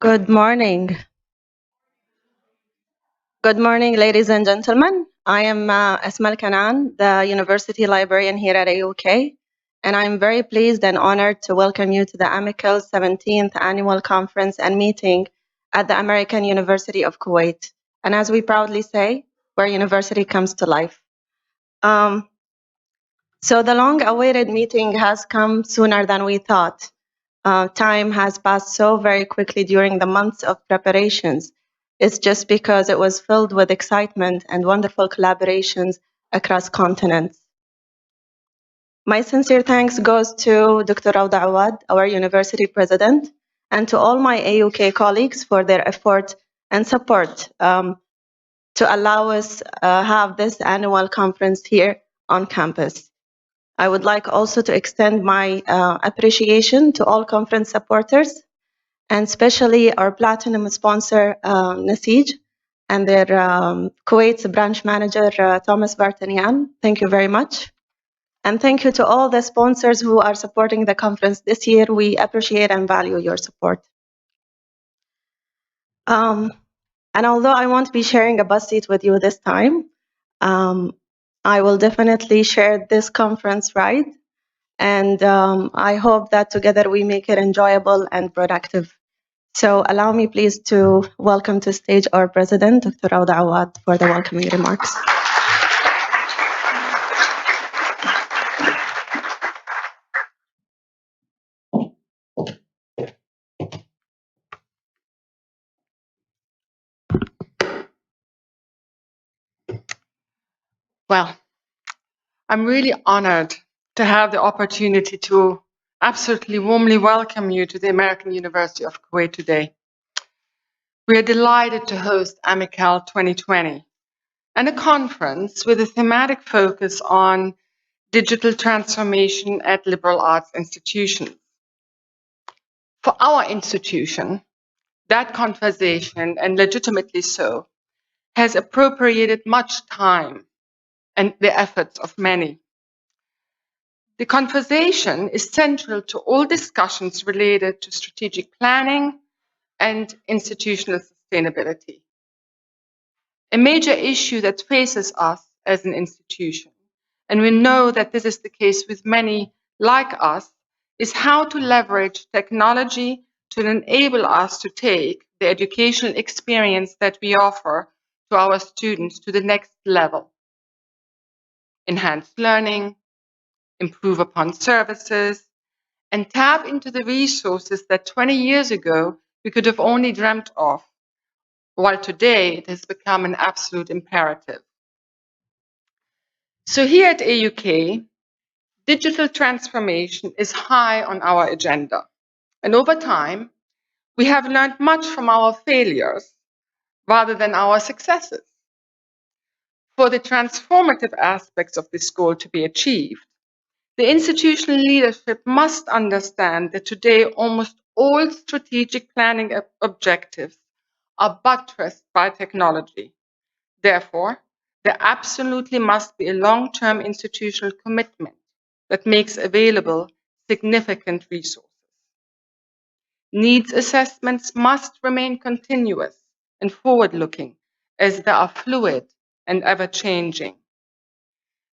Good morning. Good morning, ladies and gentlemen. I am Asma Al-Kanan, the University Librarian here at AUK, and I'm very pleased and honored to welcome you to the AMICAL 17th Annual Conference and Meeting at the American University of Kuwait. And as we proudly say, where university comes to life. So the long-awaited meeting has come sooner than we thought. Time has passed so very quickly during the months of preparations. It's just because it was filled with excitement and wonderful collaborations across continents. My sincere thanks goes to Dr. Rawda Awwad, our University President, and to all my AUK colleagues for their effort and support to allow us have this annual conference here on campus. I would like also to extend my appreciation to all conference supporters, and especially our platinum sponsor, Nasij, and their Kuwait's branch manager, Thomas Vartanian. Thank you very much. And thank you to all the sponsors who are supporting the conference this year. We appreciate and value your support. And although I won't be sharing a bus seat with you this time, I will definitely share this conference ride. And I hope that together we make it enjoyable and productive. So allow me please to welcome to stage our President, Dr. Rawda Awwad, for the welcoming remarks. Well, I'm really honored to have the opportunity to absolutely warmly welcome you to the American University of Kuwait today. We are delighted to host AMICAL 2020, and a conference with a thematic focus on digital transformation at liberal arts institutions. For our institution, that conversation, and legitimately so, has appropriated much time and the efforts of many. The conversation is central to all discussions related to strategic planning and institutional sustainability. A major issue that faces us as an institution, and we know that this is the case with many like us, is how to leverage technology to enable us to take the educational experience that we offer to our students to the next level. Enhance learning, improve upon services, and tap into the resources that 20 years ago we could have only dreamt of, while today it has become an absolute imperative. So here at AUK, digital transformation is high on our agenda. And over time, we have learned much from our failures rather than our successes. For the transformative aspects of this goal to be achieved, the institutional leadership must understand that today almost all strategic planning objectives are buttressed by technology. Therefore, there absolutely must be a long-term institutional commitment that makes available significant resources. Needs assessments must remain continuous and forward-looking, as they are fluid and ever-changing.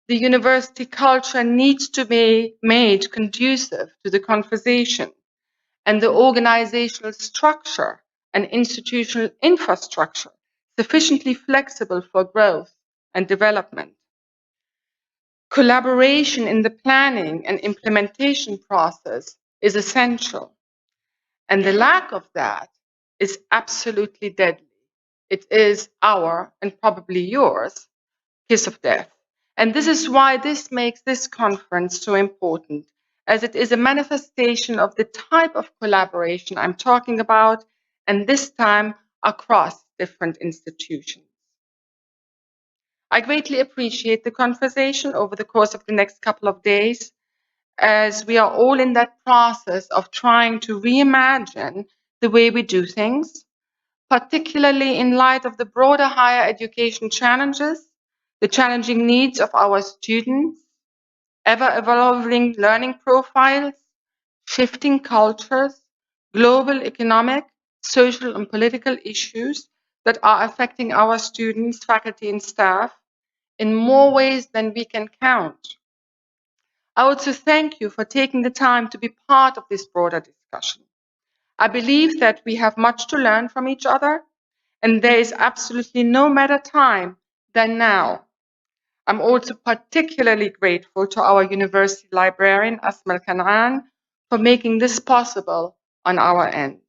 The university culture needs to be made conducive to the conversation, and the organizational structure and institutional infrastructure sufficiently flexible for growth and development. Collaboration in the planning and implementation process is essential, and the lack of that is absolutely deadly. It is our, and probably yours, kiss of death. And this is why this makes this conference so important, as it is a manifestation of the type of collaboration I'm talking about, and this time across different institutions. I greatly appreciate the conversation over the course of the next couple of days, as we are all in that process of trying to reimagine the way we do things, particularly in light of the broader higher education challenges, the challenging needs of our students, ever-evolving learning profiles, shifting cultures, global economic social and political issues that are affecting our students, faculty, and staff in more ways than we can count. I also thank you for taking the time to be part of this broader discussion. I believe that we have much to learn from each other, and there is absolutely no better time than now. I'm also particularly grateful to our university librarian, Asma Al-Kanan, for making this possible on our end.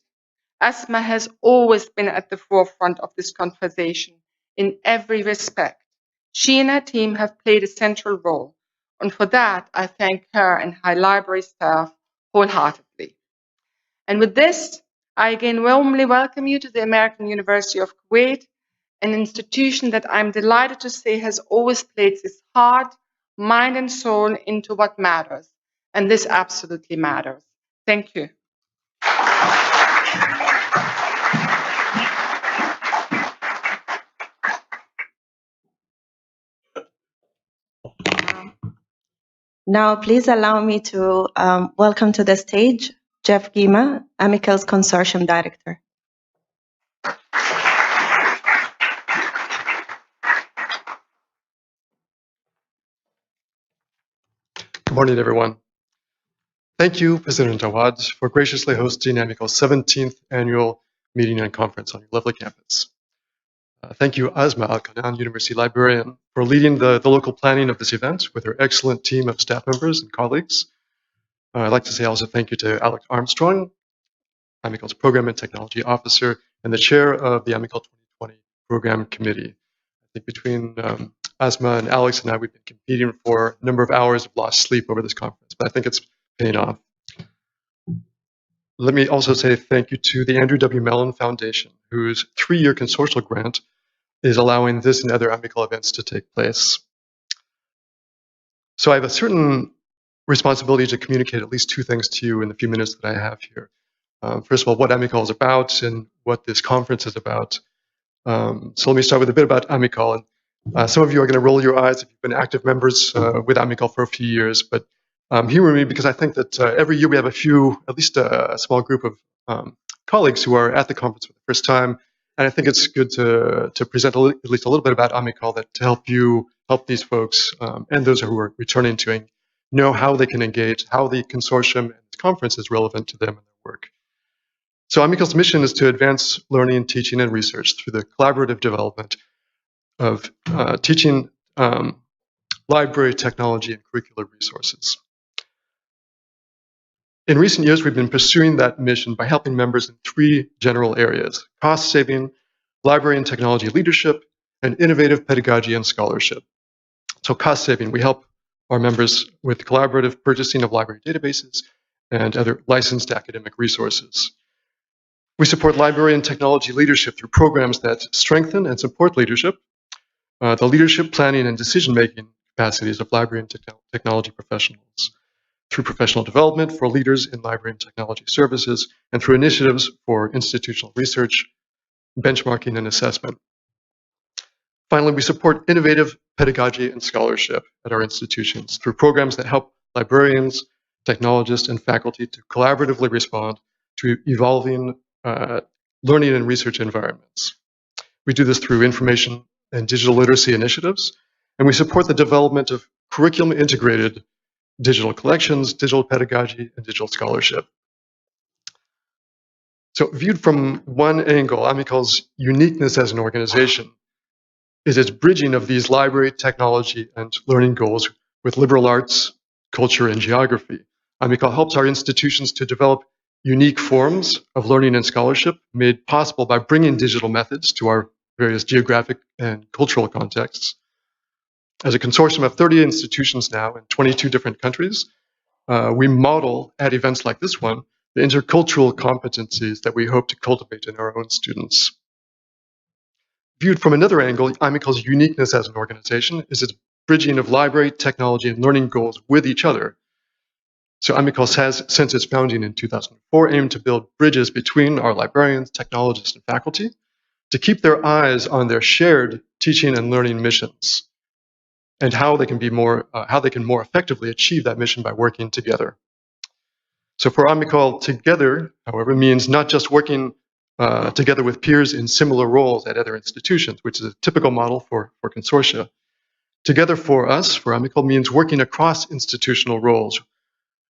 Asma has always been at the forefront of this conversation in every respect. She and her team have played a central role, and for that, I thank her and her library staff wholeheartedly. And with this, I again warmly welcome you to the American University of Kuwait, an institution that I'm delighted to say has always placed its heart, mind, and soul into what matters. And this absolutely matters. Thank you. Now, please allow me to welcome to the stage Jeff Gima, AMICAL Consortium Director. Good morning, everyone. Thank you, President Awwad, for graciously hosting AMICAL's 17th annual meeting and conference on your lovely campus. Thank you, Asma Al-Kanan, University Librarian, for leading the local planning of this event with her excellent team of staff members and colleagues. I'd like to say also thank you to Alex Armstrong, AMICAL's Program and Technology Officer, and the chair of the AMICAL 2020 Program Committee. I think between Asma and Alex and I, we've been competing for a number of hours of lost sleep over this conference, but I think it's paying off. Let me also say thank you to the Andrew W. Mellon Foundation, whose 3-year consortial grant is allowing this and other AMICAL events to take place. So I have a certain responsibility to communicate at least 2 things to you in the few minutes that I have here. First of all, what AMICAL is about and what this conference is about. So let me start with a bit about AMICAL. Some of you are going to roll your eyes if you've been active members with AMICAL for a few years, but humor me because I think that every year we have at least a small group of colleagues who are at the conference for the first time, and I think it's good to present at least a little bit about AMICAL to help these folks and those who are returning to know how they can engage, how the consortium and the conference is relevant to them and their work. So AMICAL's mission is to advance learning, teaching, and research through the collaborative development of teaching, library, technology, and curricular resources. In recent years, we've been pursuing that mission by helping members in 3 general areas: cost saving, library and technology leadership, and innovative pedagogy and scholarship. So cost saving, we help our members with collaborative purchasing of library databases and other licensed academic resources. We support library and technology leadership through programs that strengthen and support leadership, the leadership, planning, and decision-making capacities of library and technology professionals, through professional development for leaders in library and technology services, and through initiatives for institutional research, benchmarking, and assessment. Finally, we support innovative pedagogy and scholarship at our institutions through programs that help librarians, technologists, and faculty to collaboratively respond to evolving learning and research environments. We do this through information and digital literacy initiatives, and we support the development of curriculum-integrated digital collections, digital pedagogy, and digital scholarship. So viewed from one angle, AMICAL's uniqueness as an organization is its bridging of these library, technology, and learning goals with liberal arts, culture, and geography. AMICAL helps our institutions to develop unique forms of learning and scholarship made possible by bringing digital methods to our various geographic and cultural contexts. As a consortium of 30 institutions now in 22 different countries, we model at events like this one the intercultural competencies that we hope to cultivate in our own students. Viewed from another angle, AMICAL's uniqueness as an organization is its bridging of library, technology, and learning goals with each other. So AMICAL has, since its founding in 2004, aimed to build bridges between our librarians, technologists, and faculty to keep their eyes on their shared teaching and learning missions and how they can more effectively achieve that mission by working together. So for AMICAL, together, however, means not just working together with peers in similar roles at other institutions, which is a typical model for consortia. Together for us, for AMICAL, means working across institutional roles,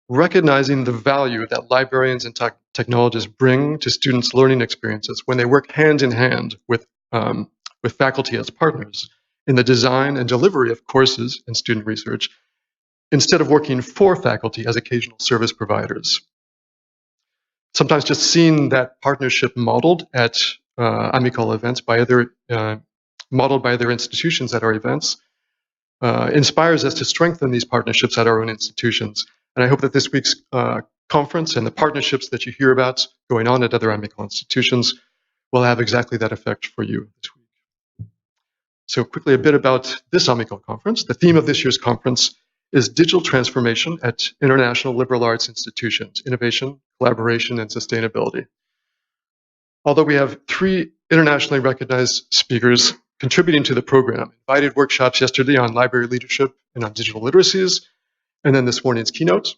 recognizing the value that librarians and technologists bring to students' learning experiences when they work hand in hand with faculty as partners in the design and delivery of courses and student research, instead of working for faculty as occasional service providers. Sometimes just seeing that partnership modeled at AMICAL events by modeled by other institutions at our events inspires us to strengthen these partnerships at our own institutions. And I hope that this week's conference and the partnerships that you hear about going on at other AMICAL institutions will have exactly that effect for you this week. So quickly, a bit about this AMICAL conference. The theme of this year's conference is Digital Transformation at International Liberal Arts Institutions, Innovation, Collaboration, and Sustainability. Although we have 3 internationally recognized speakers contributing to the program, invited workshops yesterday on library leadership and on digital literacies, and then this morning's keynote,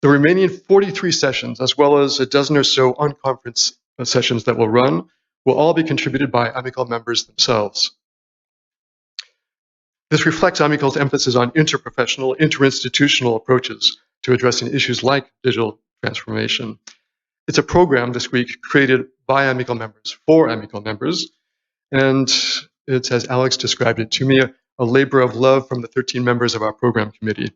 the remaining 43 sessions, as well as a dozen or so on-conference sessions that will run, will all be contributed by AMICAL members themselves. This reflects AMICAL's emphasis on interprofessional, interinstitutional approaches to addressing issues like digital transformation. It's a program this week created by AMICAL members for AMICAL members, and it's, as Alex described it to me, a labor of love from the 13 members of our program committee.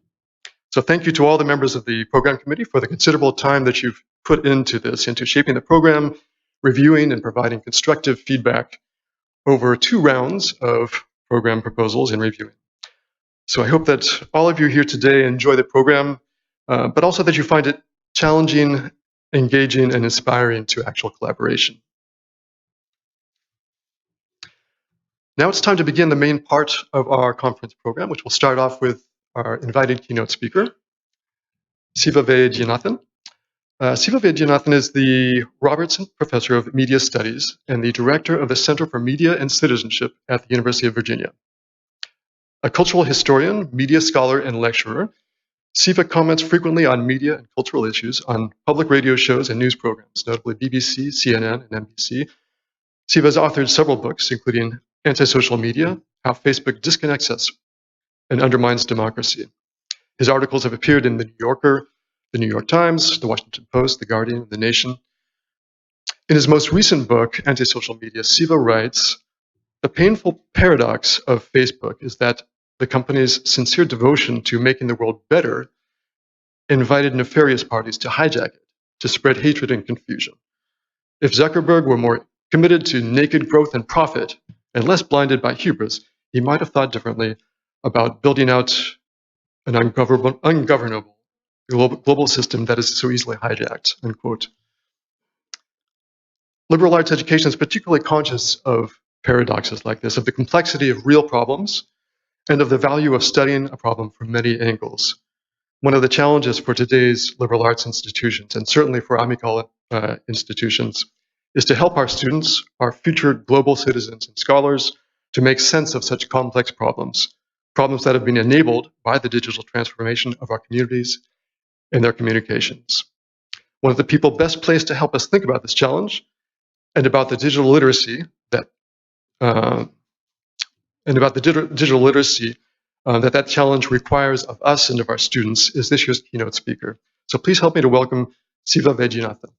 So thank you to all the members of the program committee for the considerable time that you've put into this, into shaping the program, reviewing and providing constructive feedback over 2 rounds of program proposals and reviewing. So I hope that all of you here today enjoy the program, but also that you find it challenging, engaging, and inspiring to actual collaboration. Now it's time to begin the main part of our conference program, which will start off with our invited keynote speaker, Siva Vaidhyanathan. Siva Vaidhyanathan is the Robertson Professor of Media Studies and the Director of the Center for Media and Citizenship at the University of Virginia. A cultural historian, media scholar, and lecturer, Siva comments frequently on media and cultural issues on public radio shows and news programs, notably BBC, CNN, and NBC. Siva has authored several books, including Antisocial Media, How Facebook Disconnects Us and Undermines Democracy. His articles have appeared in The New Yorker, The New York Times, The Washington Post, The Guardian, The Nation. In his most recent book, Antisocial Media, Siva writes, "The painful paradox of Facebook is that the company's sincere devotion to making the world better invited nefarious parties to hijack it, to spread hatred and confusion. If Zuckerberg were more committed to naked growth and profit and less blinded by hubris, he might have thought differently about building out an ungovernable global system that is so easily hijacked," unquote. Liberal arts education is particularly conscious of paradoxes like this, of the complexity of real problems, and of the value of studying a problem from many angles. One of the challenges for today's liberal arts institutions, and certainly for AMICAL institutions, is to help our students, our future global citizens and scholars, to make sense of such complex problems, problems that have been enabled by the digital transformation of our communities and their communications. One of the people best placed to help us think about this challenge and about the digital literacy that that challenge requires of us and of our students is this year's keynote speaker. So please help me to welcome Siva Vaidhyanathan.